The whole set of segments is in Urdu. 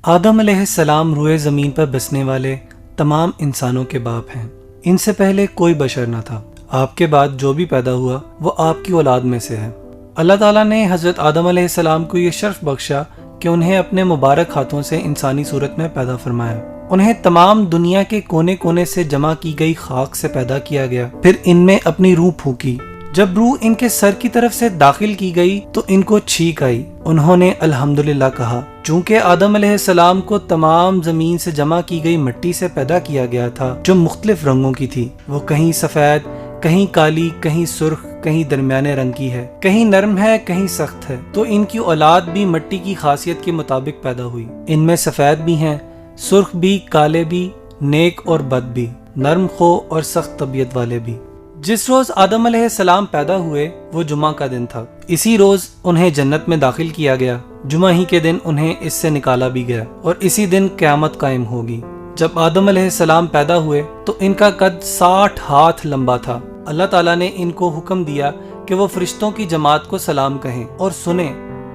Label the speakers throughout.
Speaker 1: آدم علیہ السلام روئے زمین پر بسنے والے تمام انسانوں کے باپ ہیں۔ ان سے پہلے کوئی بشر نہ تھا۔ آپ کے بعد جو بھی پیدا ہوا وہ آپ کی اولاد میں سے ہے۔ اللہ تعالیٰ نے حضرت آدم علیہ السلام کو یہ شرف بخشا کہ انہیں اپنے مبارک ہاتھوں سے انسانی صورت میں پیدا فرمایا۔ انہیں تمام دنیا کے کونے کونے سے جمع کی گئی خاک سے پیدا کیا گیا، پھر ان میں اپنی روح پھونکی۔ جب روح ان کے سر کی طرف سے داخل کی گئی تو ان کو چھینک آئی۔ انہوں نے الحمدللہ کہا۔ چونکہ آدم علیہ السلام کو تمام زمین سے جمع کی گئی مٹی سے پیدا کیا گیا تھا جو مختلف رنگوں کی تھی، وہ کہیں سفید، کہیں کالی، کہیں سرخ، کہیں درمیانے رنگ کی ہے، کہیں نرم ہے، کہیں سخت ہے، تو ان کی اولاد بھی مٹی کی خاصیت کے مطابق پیدا ہوئی۔ ان میں سفید بھی ہیں، سرخ بھی، کالے بھی، نیک اور بد بھی، نرم خو اور سخت طبیعت والے بھی۔ جس روز آدم علیہ السلام پیدا ہوئے وہ جمعہ کا دن تھا۔ اسی روز انہیں جنت میں داخل کیا گیا۔ جمعہ ہی کے دن انہیں اس سے نکالا بھی گیا اور اسی دن قیامت قائم ہوگی۔ جب آدم علیہ السلام پیدا ہوئے تو ان کا قد 60 ہاتھ لمبا تھا۔ اللہ تعالیٰ نے ان کو حکم دیا کہ وہ فرشتوں کی جماعت کو سلام کہیں اور سنیں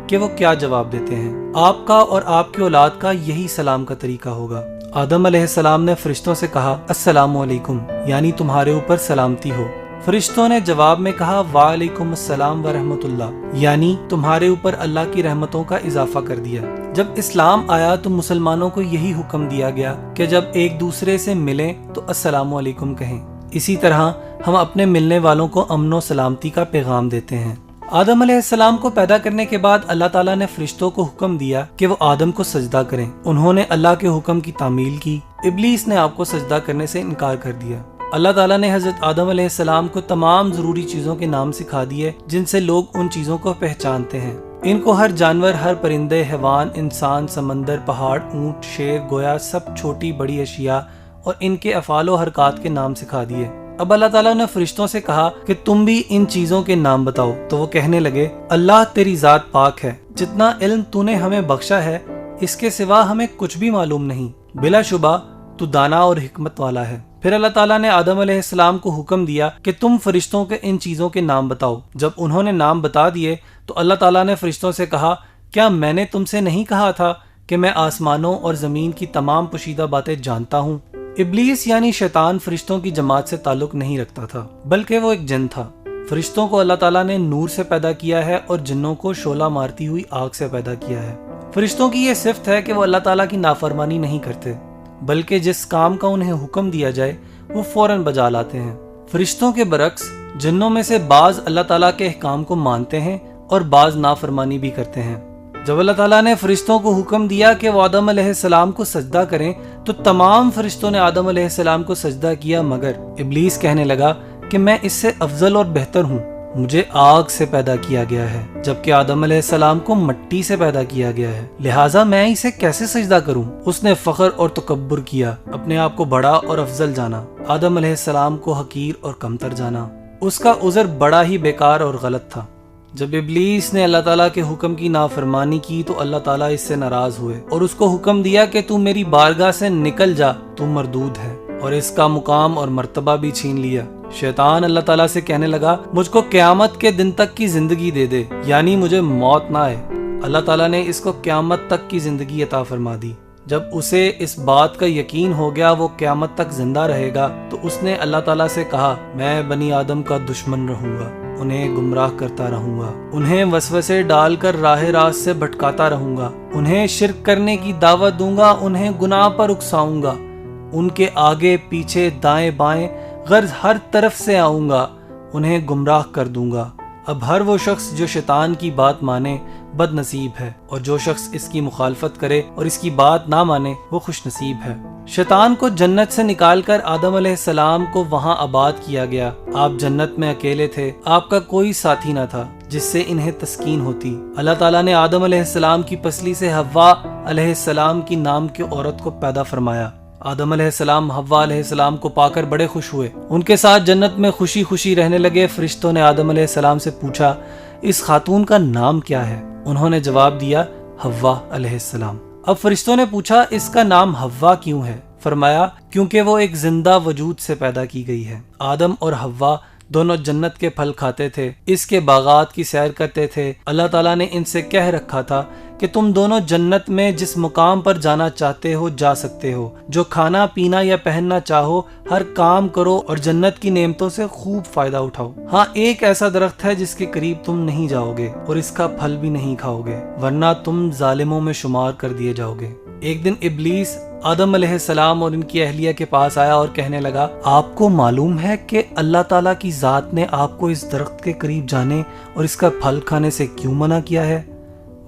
Speaker 1: کہ وہ کیا جواب دیتے ہیں۔ آپ کا اور آپ کی اولاد کا یہی سلام کا طریقہ ہوگا۔ آدم علیہ السلام نے فرشتوں سے کہا السلام علیکم، یعنی تمہارے اوپر سلامتی ہو۔ فرشتوں نے جواب میں کہا وعلیکم السلام ورحمۃ اللہ، یعنی تمہارے اوپر اللہ کی رحمتوں کا اضافہ کر دیا۔ جب اسلام آیا تو مسلمانوں کو یہی حکم دیا گیا کہ جب ایک دوسرے سے ملیں تو السلام علیکم کہیں۔ اسی طرح ہم اپنے ملنے والوں کو امن و سلامتی کا پیغام دیتے ہیں۔ آدم علیہ السلام کو پیدا کرنے کے بعد اللہ تعالیٰ نے فرشتوں کو حکم دیا کہ وہ آدم کو سجدہ کریں۔ انہوں نے اللہ کے حکم کی تعمیل کی۔ ابلیس نے آپ کو سجدہ کرنے سے انکار کر دیا۔ اللہ تعالیٰ نے حضرت آدم علیہ السلام کو تمام ضروری چیزوں کے نام سکھا دیے جن سے لوگ ان چیزوں کو پہچانتے ہیں۔ ان کو ہر جانور، ہر پرندے، حیوان، انسان، سمندر، پہاڑ، اونٹ، شیر، گویا سب چھوٹی بڑی اشیاء اور ان کے افعال و حرکات کے نام سکھا دیے۔ اب اللہ تعالیٰ نے فرشتوں سے کہا کہ تم بھی ان چیزوں کے نام بتاؤ، تو وہ کہنے لگے اللہ تیری ذات پاک ہے، جتنا علم تو نے ہمیں بخشا ہے اس کے سوا ہمیں کچھ بھی معلوم نہیں، بلا شبہ تو دانا اور حکمت والا ہے۔ پھر اللہ تعالیٰ نے آدم علیہ السلام کو حکم دیا کہ تم فرشتوں کے ان چیزوں کے نام بتاؤ۔ جب انہوں نے نام بتا دیے تو اللہ تعالیٰ نے فرشتوں سے کہا کیا میں نے تم سے نہیں کہا تھا کہ میں آسمانوں اور زمین کی تمام پوشیدہ باتیں جانتا ہوں؟ ابلیس یعنی شیطان فرشتوں کی جماعت سے تعلق نہیں رکھتا تھا، بلکہ وہ ایک جن تھا۔ فرشتوں کو اللہ تعالیٰ نے نور سے پیدا کیا ہے اور جنوں کو شعلہ مارتی ہوئی آگ سے پیدا کیا ہے۔ فرشتوں کی یہ صفت ہے کہ وہ اللہ تعالیٰ کی نافرمانی نہیں کرتے، بلکہ جس کام کا انہیں حکم دیا جائے وہ فوراً بجا لاتے ہیں۔ فرشتوں کے برعکس جنوں میں سے بعض اللہ تعالیٰ کے احکام کو مانتے ہیں اور بعض نافرمانی بھی کرتے ہیں۔ جب اللہ تعالیٰ نے فرشتوں کو حکم دیا کہ وہ آدم علیہ السلام کو سجدہ کریں تو تمام فرشتوں نے آدم علیہ السلام کو سجدہ کیا، مگر ابلیس کہنے لگا کہ میں اس سے افضل اور بہتر ہوں، مجھے آگ سے پیدا کیا گیا ہے جبکہ آدم علیہ السلام کو مٹی سے پیدا کیا گیا ہے، لہٰذا میں اسے کیسے سجدہ کروں؟ اس نے فخر اور تکبر کیا، اپنے آپ کو بڑا اور افضل جانا، آدم علیہ السلام کو حقیر اور کمتر جانا۔ اس کا عذر بڑا ہی بیکار اور غلط تھا۔ جب ابلیس نے اللہ تعالیٰ کے حکم کی نافرمانی کی تو اللہ تعالیٰ اس سے ناراض ہوئے اور اس کو حکم دیا کہ تو میری بارگاہ سے نکل جا، تو مردود ہے، اور اس کا مقام اور مرتبہ بھی چھین لیا۔ شیطان اللہ تعالیٰ سے کہنے لگا مجھ کو قیامت کے دن تک کی زندگی دے دے، یعنی مجھے موت نہ آئے۔ اللہ تعالیٰ نے اس کو قیامت تک کی زندگی عطا فرما دی۔ جب اسے اس بات کا یقین ہو گیا وہ قیامت تک زندہ رہے گا تو اس نے اللہ تعالیٰ سے کہا میں بنی آدم کا دشمن رہوں گا، انہیں گمراہ کرتا رہوں گا، انہیں وسوسے ڈال کر راہ راست سے بھٹکاتا رہوں گا، انہیں شرک کرنے کی دعوت دوں گا، انہیں گناہ پر اکساؤں گا، ان کے آگے پیچھے دائیں بائیں غرض ہر طرف سے آؤں گا، انہیں گمراہ کر دوں گا۔ اب ہر وہ شخص جو شیطان کی بات مانے بد نصیب ہے، اور جو شخص اس کی مخالفت کرے اور اس کی بات نہ مانے وہ خوش نصیب ہے۔ شیطان کو جنت سے نکال کر آدم علیہ السلام کو وہاں آباد کیا گیا۔ آپ جنت میں اکیلے تھے، آپ کا کوئی ساتھی نہ تھا جس سے انہیں تسکین ہوتی۔ اللہ تعالیٰ نے آدم علیہ السلام کی پسلی سے حوا علیہ السلام کی نام کی عورت کو پیدا فرمایا۔ آدم علیہ السلام حوا علیہ السلام کو پا کر بڑے خوش ہوئے، ان کے ساتھ جنت میں خوشی خوشی رہنے لگے۔ فرشتوں نے آدم علیہ السلام سے پوچھا اس خاتون کا نام کیا ہے؟ انہوں نے جواب دیا حوا علیہ السلام۔ اب فرشتوں نے پوچھا اس کا نام حوا کیوں ہے؟ فرمایا کیونکہ وہ ایک زندہ وجود سے پیدا کی گئی ہے۔ آدم اور حوا دونوں جنت کے پھل کھاتے تھے، اس کے باغات کی سیر کرتے تھے۔ اللہ تعالیٰ نے ان سے کہہ رکھا تھا کہ تم دونوں جنت میں جس مقام پر جانا چاہتے ہو جا سکتے ہو، جو کھانا پینا یا پہننا چاہو ہر کام کرو اور جنت کی نعمتوں سے خوب فائدہ اٹھاؤ۔ ہاں، ایک ایسا درخت ہے جس کے قریب تم نہیں جاؤ گے اور اس کا پھل بھی نہیں کھاؤ گے، ورنہ تم ظالموں میں شمار کر دیے جاؤ گے۔ ایک دن ابلیس آدم علیہ السلام اور ان کی اہلیہ کے پاس آیا اور کہنے لگا، آپ کو معلوم ہے کہ اللہ تعالیٰ کی ذات نے آپ کو اس درخت کے قریب جانے اور اس کا پھل کھانے سے کیوں منع کیا ہے؟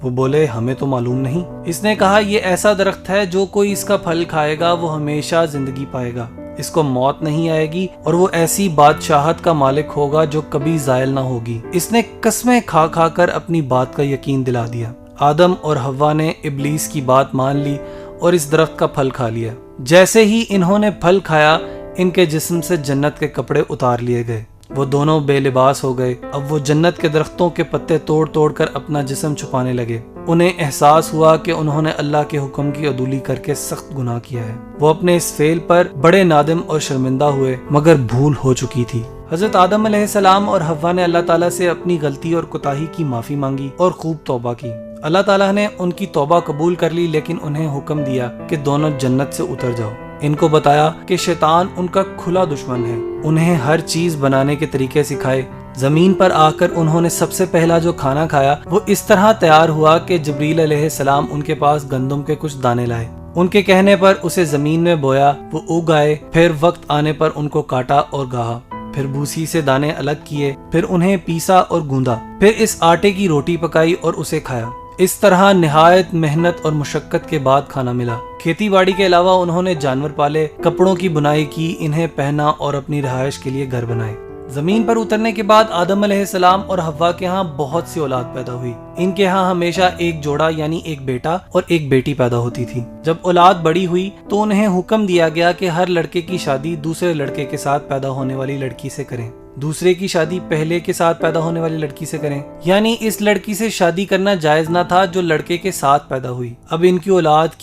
Speaker 1: وہ بولے، ہمیں تو معلوم نہیں۔ اس نے کہا، یہ ایسا درخت ہے جو کوئی اس کا پھل کھائے گا وہ ہمیشہ زندگی پائے گا، اس کو موت نہیں آئے گی اور وہ ایسی بادشاہت کا مالک ہوگا جو کبھی زائل نہ ہوگی۔ اس نے قسمیں کھا کھا کر اپنی بات کا یقین دلا دیا۔ آدم اور حوا نے ابلیس کی بات مان لی اور اس درخت کا پھل کھا لیا۔ جیسے ہی انہوں نے پھل کھایا، ان کے جسم سے جنت کے کپڑے اتار لیے گئے، وہ دونوں بے لباس ہو گئے۔ اب وہ جنت کے درختوں کے پتے توڑ توڑ کر اپنا جسم چھپانے لگے۔ انہیں احساس ہوا کہ انہوں نے اللہ کے حکم کی عدولی کر کے سخت گناہ کیا ہے۔ وہ اپنے اس فعل پر بڑے نادم اور شرمندہ ہوئے، مگر بھول ہو چکی تھی۔ حضرت آدم علیہ السلام اور حوا نے اللہ تعالیٰ سے اپنی غلطی اور کوتاہی کی معافی مانگی اور خوب توبہ کی۔ اللہ تعالیٰ نے ان کی توبہ قبول کر لی، لیکن انہیں حکم دیا کہ دونوں جنت سے اتر جاؤ۔ ان کو بتایا کہ شیطان ان کا کھلا دشمن ہے، انہیں ہر چیز بنانے کے طریقے سکھائے۔ زمین پر آ کر انہوں نے سب سے پہلا جو کھانا کھایا وہ اس طرح تیار ہوا کہ جبریل علیہ السلام ان کے پاس گندم کے کچھ دانے لائے۔ ان کے کہنے پر اسے زمین میں بویا، وہ اگ آئے۔ پھر وقت آنے پر ان کو کاٹا اور گاہا، پھر بھوسی سے دانے الگ کیے، پھر انہیں پیسا اور گوندا، پھر اس آٹے کی روٹی پکائی اور اسے کھایا۔ اس طرح نہایت محنت اور مشقت کے بعد کھانا ملا۔ کھیتی باڑی کے علاوہ انہوں نے جانور پالے، کپڑوں کی بنائی کی، انہیں پہنا اور اپنی رہائش کے لیے گھر بنائے۔ زمین پر اترنے کے بعد آدم علیہ السلام اور حوا کے ہاں بہت سی اولاد پیدا ہوئی۔ ان کے ہاں ہمیشہ ایک جوڑا یعنی ایک بیٹا اور ایک بیٹی پیدا ہوتی تھی۔ جب اولاد بڑی ہوئی تو انہیں حکم دیا گیا کہ ہر لڑکے کی شادی دوسرے لڑکے کے ساتھ پیدا ہونے والی لڑکی سے کریں، دوسرے کی شادی پہلے کے ساتھ پیدا ہونے والی لڑکی سے کریں، یعنی اس لڑکی سے شادی کرنا جائز نہ تھا جو لڑکے کے ساتھ پیدا ہوئی۔ اب ان کی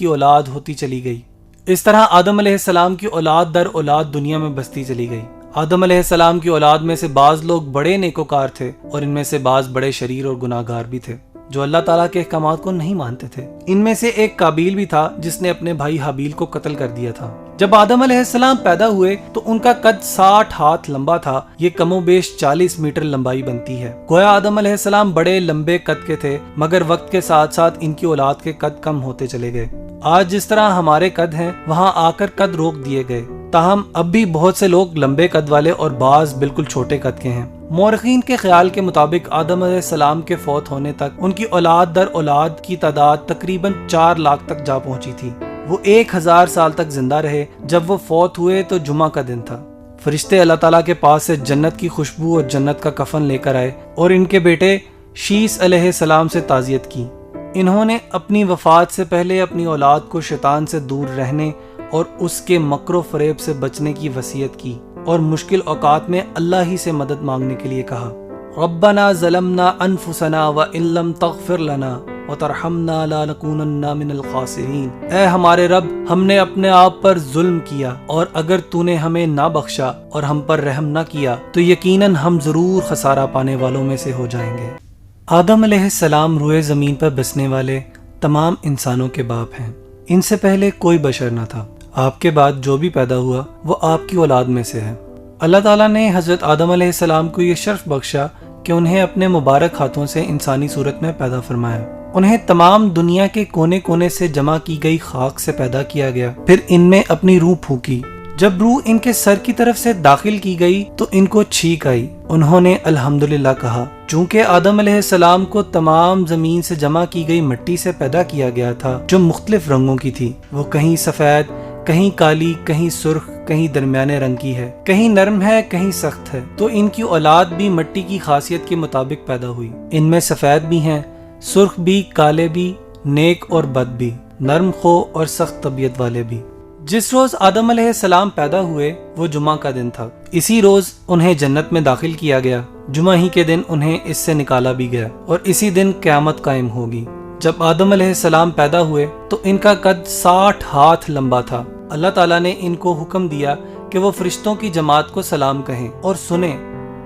Speaker 1: اولاد ہوتی چلی گئی۔ اس طرح آدم علیہ السلام کی اولاد در اولاد دنیا میں بستی چلی گئی۔ آدم علیہ السلام کی اولاد میں سے بعض لوگ بڑے نیکوکار تھے اور ان میں سے بعض بڑے شریر اور گناہ گار بھی تھے جو اللہ تعالیٰ کے احکامات کو نہیں مانتے تھے۔ ان میں سے ایک قابیل بھی تھا جس نے اپنے بھائی حابیل کو قتل کر دیا تھا۔ جب آدم علیہ السلام پیدا ہوئے تو ان کا قد 60 ہاتھ لمبا تھا، یہ کم و بیش 40 میٹر لمبائی بنتی ہے۔ گویا آدم علیہ السلام بڑے لمبے قد کے تھے، مگر وقت کے ساتھ ساتھ ان کی اولاد کے قد کم ہوتے چلے گئے۔ آج جس طرح ہمارے قد ہیں وہاں آ کر قد روک دیے گئے، تاہم اب بھی بہت سے لوگ لمبے قد والے اور بعض بالکل چھوٹے قد کے ہیں۔ مورخین کے خیال کے مطابق آدم علیہ السلام کے فوت ہونے تک ان کی اولاد در اولاد کی تعداد تقریباً 4 لاکھ تک جا پہنچی تھی۔ وہ 1000 سال تک زندہ رہے۔ جب وہ فوت ہوئے تو جمعہ کا دن تھا۔ فرشتے اللہ تعالیٰ کے پاس سے جنت کی خوشبو اور جنت کا کفن لے کر آئے اور ان کے بیٹے شیس علیہ السلام سے تعزیت کی۔ انہوں نے اپنی وفات سے پہلے اپنی اولاد کو شیطان سے دور رہنے اور اس کے مکر و فریب سے بچنے کی وصیت کی اور مشکل اوقات میں اللہ ہی سے مدد مانگنے کے لیے کہا، ربنا ظلمنا انفسنا وان لم تغفر لنا وترحمنا لنکونن من الخاسرین۔ اے ہمارے رب، ہم نے اپنے آپ پر ظلم کیا اور اگر تو نے ہمیں نہ بخشا اور ہم پر رحم نہ کیا تو یقیناً ہم ضرور خسارہ پانے والوں میں سے ہو جائیں گے۔ آدم علیہ السلام روئے زمین پر بسنے والے تمام انسانوں کے باپ ہیں۔ ان سے پہلے کوئی بشر نہ تھا۔ آپ کے بعد جو بھی پیدا ہوا وہ آپ کی اولاد میں سے ہے۔ اللہ تعالیٰ نے حضرت آدم علیہ السلام کو یہ شرف بخشا کہ انہیں اپنے مبارک ہاتھوں سے انسانی صورت میں پیدا فرمایا۔ انہیں تمام دنیا کے کونے کونے سے جمع کی گئی خاک سے پیدا کیا گیا، پھر ان میں اپنی روح پھونکی۔ جب روح ان کے سر کی طرف سے داخل کی گئی تو ان کو چھینک آئی۔ انہوں نے الحمدللہ کہا۔ چونکہ آدم علیہ السلام کو تمام زمین سے جمع کی گئی مٹی سے پیدا کیا گیا تھا جو مختلف رنگوں کی تھی، وہ کہیں سفید، کہیں کالی، کہیں سرخ، کہیں درمیانے رنگ کی ہے، کہیں نرم ہے، کہیں سخت ہے، تو ان کی اولاد بھی مٹی کی خاصیت کے مطابق پیدا ہوئی۔ ان میں سفید بھی ہیں، سرخ بھی، کالے بھی، نیک اور بد بھی، نرم خو اور سخت طبیعت والے بھی۔ جس روز آدم علیہ السلام پیدا ہوئے وہ جمعہ کا دن تھا۔ اسی روز انہیں جنت میں داخل کیا گیا۔ جمعہ ہی کے دن انہیں اس سے نکالا بھی گیا اور اسی دن قیامت قائم ہوگی۔ جب آدم علیہ السلام پیدا ہوئے تو ان کا قد 60 ہاتھ لمبا تھا۔ اللہ تعالیٰ نے ان کو حکم دیا کہ وہ فرشتوں کی جماعت کو سلام کہیں اور سنیں۔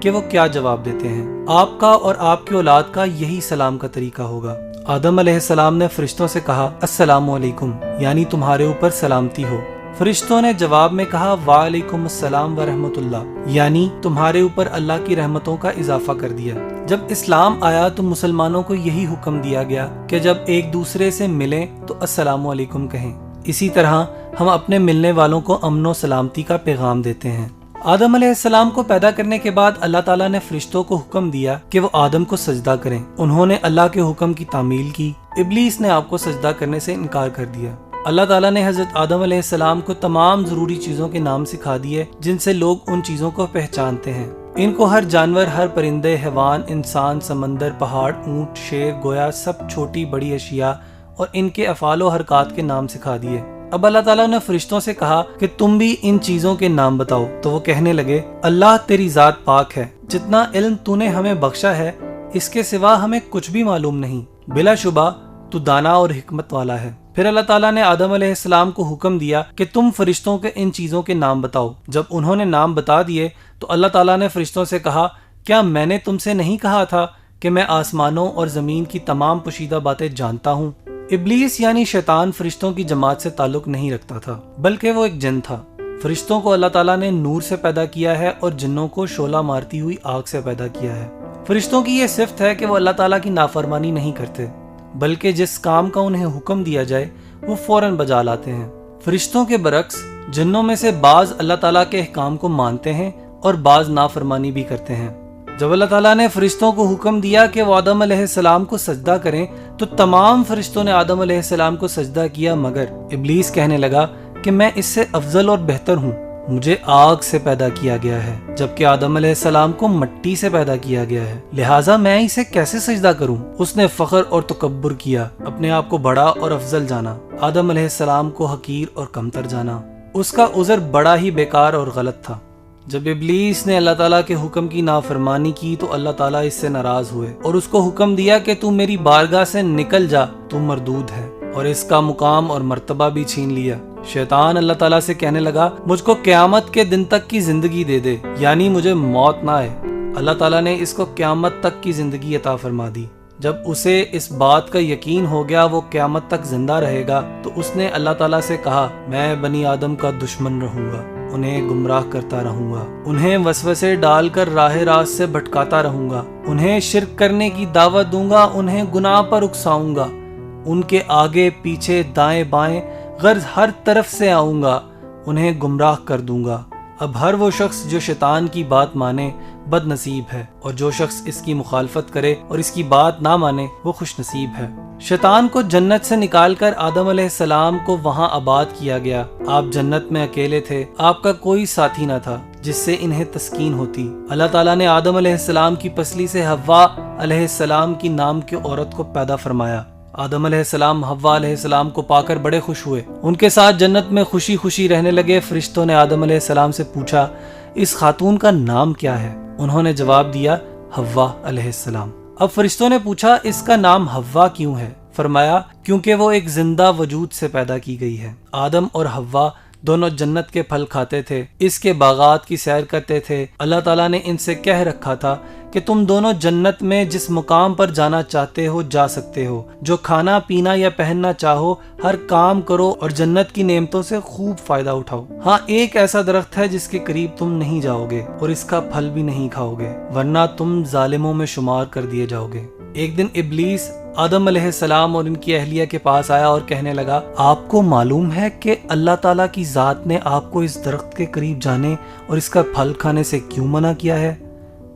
Speaker 1: کہ وہ کیا جواب دیتے ہیں۔ آپ کا اور آپ کی اولاد کا یہی سلام کا طریقہ ہوگا۔ آدم علیہ السلام نے فرشتوں سے کہا السلام علیکم، یعنی تمہارے اوپر سلامتی ہو۔ فرشتوں نے جواب میں کہا وعلیکم السلام ورحمۃ اللہ، یعنی تمہارے اوپر اللہ کی رحمتوں کا اضافہ کر دیا۔ جب اسلام آیا تو مسلمانوں کو یہی حکم دیا گیا کہ جب ایک دوسرے سے ملیں تو السلام علیکم کہیں۔ اسی طرح ہم اپنے ملنے والوں کو امن و سلامتی کا پیغام دیتے ہیں۔ آدم علیہ السلام کو پیدا کرنے کے بعد اللہ تعالیٰ نے فرشتوں کو حکم دیا کہ وہ آدم کو سجدہ کریں۔ انہوں نے اللہ کے حکم کی تعمیل کی۔ ابلیس نے آپ کو سجدہ کرنے سے انکار کر دیا۔ اللہ تعالیٰ نے حضرت آدم علیہ السلام کو تمام ضروری چیزوں کے نام سکھا دیے جن سے لوگ ان چیزوں کو پہچانتے ہیں۔ ان کو ہر جانور، ہر پرندے، حیوان، انسان، سمندر، پہاڑ، اونٹ، شیر، گویا سب چھوٹی بڑی اشیاء اور ان کے افعال و حرکات کے نام سکھا دیے۔ اب اللہ تعالیٰ نے فرشتوں سے کہا کہ تم بھی ان چیزوں کے نام بتاؤ، تو وہ کہنے لگے اللہ تیری ذات پاک ہے، جتنا علم تو نے ہمیں بخشا ہے اس کے سوا ہمیں کچھ بھی معلوم نہیں، بلا شبہ تو دانا اور حکمت والا ہے۔ پھر اللہ تعالیٰ نے آدم علیہ السلام کو حکم دیا کہ تم فرشتوں کے ان چیزوں کے نام بتاؤ۔ جب انہوں نے نام بتا دیے تو اللہ تعالیٰ نے فرشتوں سے کہا کیا میں نے تم سے نہیں کہا تھا کہ میں آسمانوں اور زمین کی تمام پوشیدہ باتیں جانتا ہوں؟ ابلیس یعنی شیطان فرشتوں کی جماعت سے تعلق نہیں رکھتا تھا، بلکہ وہ ایک جن تھا۔ فرشتوں کو اللہ تعالیٰ نے نور سے پیدا کیا ہے اور جنوں کو شعلہ مارتی ہوئی آگ سے پیدا کیا ہے۔ فرشتوں کی یہ صفت ہے کہ وہ اللہ تعالیٰ کی نافرمانی نہیں کرتے، بلکہ جس کام کا انہیں حکم دیا جائے وہ فوراً بجا لاتے ہیں۔ فرشتوں کے برعکس جنوں میں سے بعض اللہ تعالیٰ کے احکام کو مانتے ہیں اور بعض نافرمانی بھی کرتے ہیں۔ جب اللہ تعالیٰ نے فرشتوں کو حکم دیا کہ وہ آدم علیہ السلام کو سجدہ کریں تو تمام فرشتوں نے آدم علیہ السلام کو سجدہ کیا، مگر ابلیس کہنے لگا کہ میں اس سے افضل اور بہتر ہوں، مجھے آگ سے پیدا کیا گیا ہے جبکہ آدم علیہ السلام کو مٹی سے پیدا کیا گیا ہے، لہٰذا میں اسے کیسے سجدہ کروں؟ اس نے فخر اور تکبر کیا، اپنے آپ کو بڑا اور افضل جانا، آدم علیہ السلام کو حقیر اور کمتر جانا۔ اس کا عذر بڑا ہی بیکار اور غلط تھا۔ جب ابلیس نے اللہ تعالیٰ کے حکم کی نافرمانی کی تو اللہ تعالیٰ اس سے ناراض ہوئے اور اس کو حکم دیا کہ تو میری بارگاہ سے نکل جا، تو مردود ہے، اور اس کا مقام اور مرتبہ بھی چھین لیا۔ شیطان اللہ تعالیٰ سے کہنے لگا مجھ کو قیامت کے دن تک کی زندگی دے دے، یعنی مجھے موت نہ آئے۔ اللہ تعالیٰ نے اس کو قیامت تک کی زندگی عطا فرما دی۔ جب اسے اس بات کا یقین ہو گیا وہ قیامت تک زندہ رہے گا تو اس نے اللہ تعالیٰ سے کہا میں بنی آدم کا دشمن رہوں گا، انہیں گمراہ کرتا رہوں گا، انہیں وسوسے ڈال کر راہ راست سے بھٹکاتا رہوں گا، انہیں شرک کرنے کی دعوت دوں گا، انہیں گناہ پر اکساؤں گا، ان کے آگے پیچھے دائیں بائیں غرض ہر طرف سے آؤں گا، انہیں گمراہ کر دوں گا۔ اب ہر وہ شخص جو شیطان کی بات مانے بد نصیب ہے، اور جو شخص اس کی مخالفت کرے اور اس کی بات نہ مانے وہ خوش نصیب ہے۔ شیطان کو جنت سے نکال کر آدم علیہ السلام کو وہاں آباد کیا گیا۔ آپ جنت میں اکیلے تھے، آپ کا کوئی ساتھی نہ تھا جس سے انہیں تسکین ہوتی۔ اللہ تعالیٰ نے آدم علیہ السلام کی پسلی سے حوا علیہ السلام کی نام کی عورت کو پیدا فرمایا۔ آدم علیہ السلام حوا علیہ السلام کو پا کر بڑے خوش ہوئے، ان کے ساتھ جنت میں خوشی خوشی رہنے لگے۔ فرشتوں نے آدم علیہ السلام سے پوچھا اس خاتون کا نام کیا ہے؟ انہوں نے جواب دیا حوا علیہ السلام۔ اب فرشتوں نے پوچھا اس کا نام حوا کیوں ہے؟ فرمایا کیونکہ وہ ایک زندہ وجود سے پیدا کی گئی ہے۔ آدم اور حوا دونوں جنت کے پھل کھاتے تھے، اس کے باغات کی سیر کرتے تھے۔ اللہ تعالیٰ نے ان سے کہہ رکھا تھا کہ تم دونوں جنت میں جس مقام پر جانا چاہتے ہو جا سکتے ہو، جو کھانا پینا یا پہننا چاہو ہر کام کرو اور جنت کی نعمتوں سے خوب فائدہ اٹھاؤ۔ ہاں ایک ایسا درخت ہے جس کے قریب تم نہیں جاؤ گے اور اس کا پھل بھی نہیں کھاؤ گے، ورنہ تم ظالموں میں شمار کر دیے جاؤ گے۔ ایک دن ابلیس آدم علیہ السلام اور ان کی اہلیہ کے پاس آیا اور کہنے لگا آپ کو معلوم ہے کہ اللہ تعالیٰ کی ذات نے آپ کو اس درخت کے قریب جانے اور اس کا پھل کھانے سے کیوں منع کیا ہے؟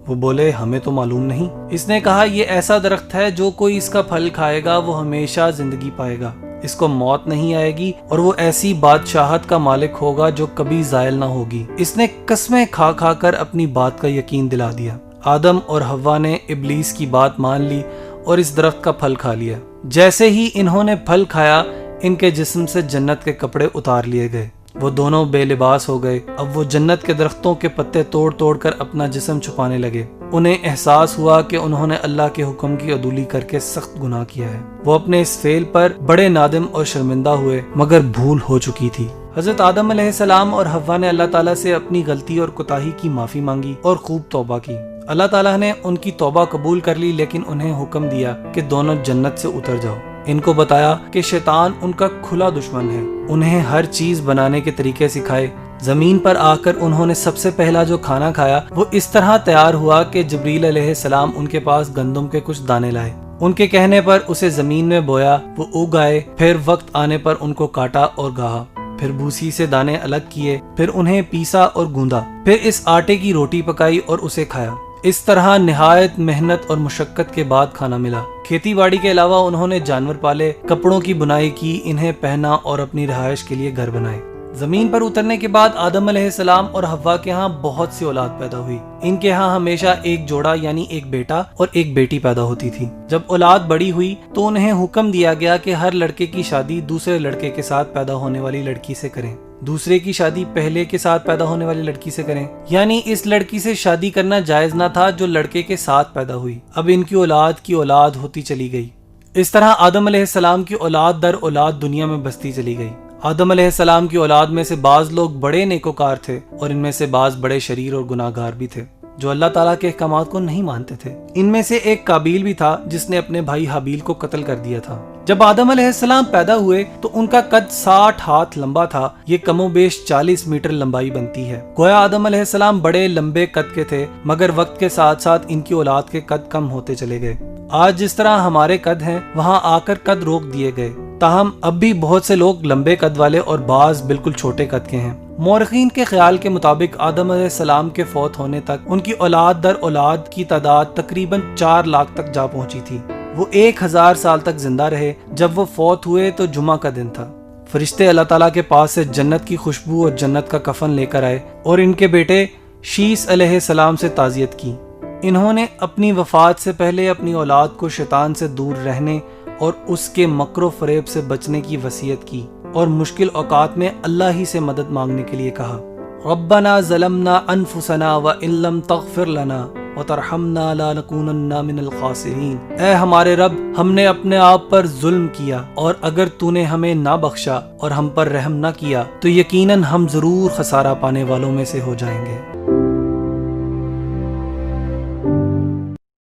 Speaker 1: وہ بولے ہمیں تو معلوم نہیں۔ اس نے کہا یہ ایسا درخت ہے جو کوئی اس کا پھل کھائے گا وہ ہمیشہ زندگی پائے گا، اس کو موت نہیں آئے گی اور وہ ایسی بادشاہت کا مالک ہوگا جو کبھی زائل نہ ہوگی۔ اس نے قسمیں کھا کھا کر اپنی بات کا یقین دلا دیا۔ آدم اور حوا نے ابلیس کی بات مان لی اور اس درخت کا پھل کھا لیا۔ جیسے ہی انہوں نے پھل کھایا ان کے جسم سے جنت کے کپڑے اتار لیے گئے، وہ دونوں بے لباس ہو گئے۔ اب وہ جنت کے درختوں کے پتے توڑ توڑ کر اپنا جسم چھپانے لگے۔ انہیں احساس ہوا کہ انہوں نے اللہ کے حکم کی عدولی کر کے سخت گناہ کیا ہے۔ وہ اپنے اس فعل پر بڑے نادم اور شرمندہ ہوئے، مگر بھول ہو چکی تھی۔ حضرت آدم علیہ السلام اور حوا نے اللہ تعالیٰ سے اپنی غلطی اور کوتاہی کی معافی مانگی اور خوب توبہ کی۔ اللہ تعالیٰ نے ان کی توبہ قبول کر لی، لیکن انہیں حکم دیا کہ دونوں جنت سے اتر جاؤ۔ ان کو بتایا کہ شیطان ان کا کھلا دشمن ہے، انہیں ہر چیز بنانے کے طریقے سکھائے۔ زمین پر آ کر انہوں نے سب سے پہلا جو کھانا کھایا وہ اس طرح تیار ہوا کہ جبریل علیہ السلام ان کے پاس گندم کے کچھ دانے لائے، ان کے کہنے پر اسے زمین میں بویا، وہ اگ آئے، پھر وقت آنے پر ان کو کاٹا اور گاہا، پھر بھوسی سے دانے الگ کیے، پھر انہیں پیسا اور گوندا، پھر اس آٹے کی روٹی پکائی اور اسے کھایا۔ اس طرح نہایت محنت اور مشقت کے بعد کھانا ملا۔ کھیتی باڑی کے علاوہ انہوں نے جانور پالے، کپڑوں کی بنائی کی، انہیں پہنا اور اپنی رہائش کے لیے گھر بنائے۔ زمین پر اترنے کے بعد آدم علیہ السلام اور حوا کے ہاں بہت سی اولاد پیدا ہوئی۔ ان کے ہاں ہمیشہ ایک جوڑا یعنی ایک بیٹا اور ایک بیٹی پیدا ہوتی تھی۔ جب اولاد بڑی ہوئی تو انہیں حکم دیا گیا کہ ہر لڑکے کی شادی دوسرے لڑکے کے ساتھ پیدا ہونے والی لڑکی سے کریں، دوسرے کی شادی پہلے کے ساتھ پیدا ہونے والی لڑکی سے کریں، یعنی اس لڑکی سے شادی کرنا جائز نہ تھا جو لڑکے کے ساتھ پیدا ہوئی۔ اب ان کی اولاد ہوتی چلی گئی۔ اس طرح آدم علیہ السلام کی اولاد در اولاد دنیا میں بستی چلی گئی۔ آدم علیہ السلام کی اولاد میں سے بعض لوگ بڑے نیکوکار تھے اور ان میں سے بعض بڑے شریر اور گناہ گار بھی تھے جو اللہ تعالیٰ کے احکامات کو نہیں مانتے تھے۔ ان میں سے ایک قابیل بھی تھا جس نے اپنے بھائی حابیل کو قتل کر دیا تھا۔ جب آدم علیہ السلام پیدا ہوئے تو ان کا قد 60 ہاتھ لمبا تھا، یہ کم و بیش 40 میٹر لمبائی بنتی ہے۔ گویا آدم علیہ السلام بڑے لمبے قد کے تھے، مگر وقت کے ساتھ ساتھ ان کی اولاد کے قد کم ہوتے چلے گئے۔ آج جس طرح ہمارے قد ہیں وہاں آ کر قد روک دیے گئے، تاہم اب بھی بہت سے لوگ لمبے قد والے اور بعض بالکل چھوٹے قد کے ہیں۔ مورخین کے خیال کے مطابق آدم علیہ السلام کے فوت ہونے تک ان کی اولاد در اولاد کی تعداد تقریباً 4 لاکھ تک جا پہنچی تھی۔ وہ 1000 سال تک زندہ رہے۔ جب وہ فوت ہوئے تو جمعہ کا دن تھا۔ فرشتے اللہ تعالیٰ کے پاس سے جنت کی خوشبو اور جنت کا کفن لے کر آئے اور ان کے بیٹے شیس علیہ السلام سے تعزیت کی۔ انہوں نے اپنی وفات سے پہلے اپنی اولاد کو شیطان سے دور رہنے اور اس کے مکر و فریب سے بچنے کی وصیت کی اور مشکل اوقات میں اللہ ہی سے مدد مانگنے کے لیے کہا، ربنا ظلمنا انفسنا وان لم تغفر لنا وترحمنا لنکونن من الخاسرین۔ اے ہمارے رب، ہم نے اپنے آپ پر ظلم کیا اور اگر تو نے ہمیں نہ بخشا اور ہم پر رحم نہ کیا تو یقیناً ہم ضرور خسارہ پانے والوں میں سے ہو جائیں گے۔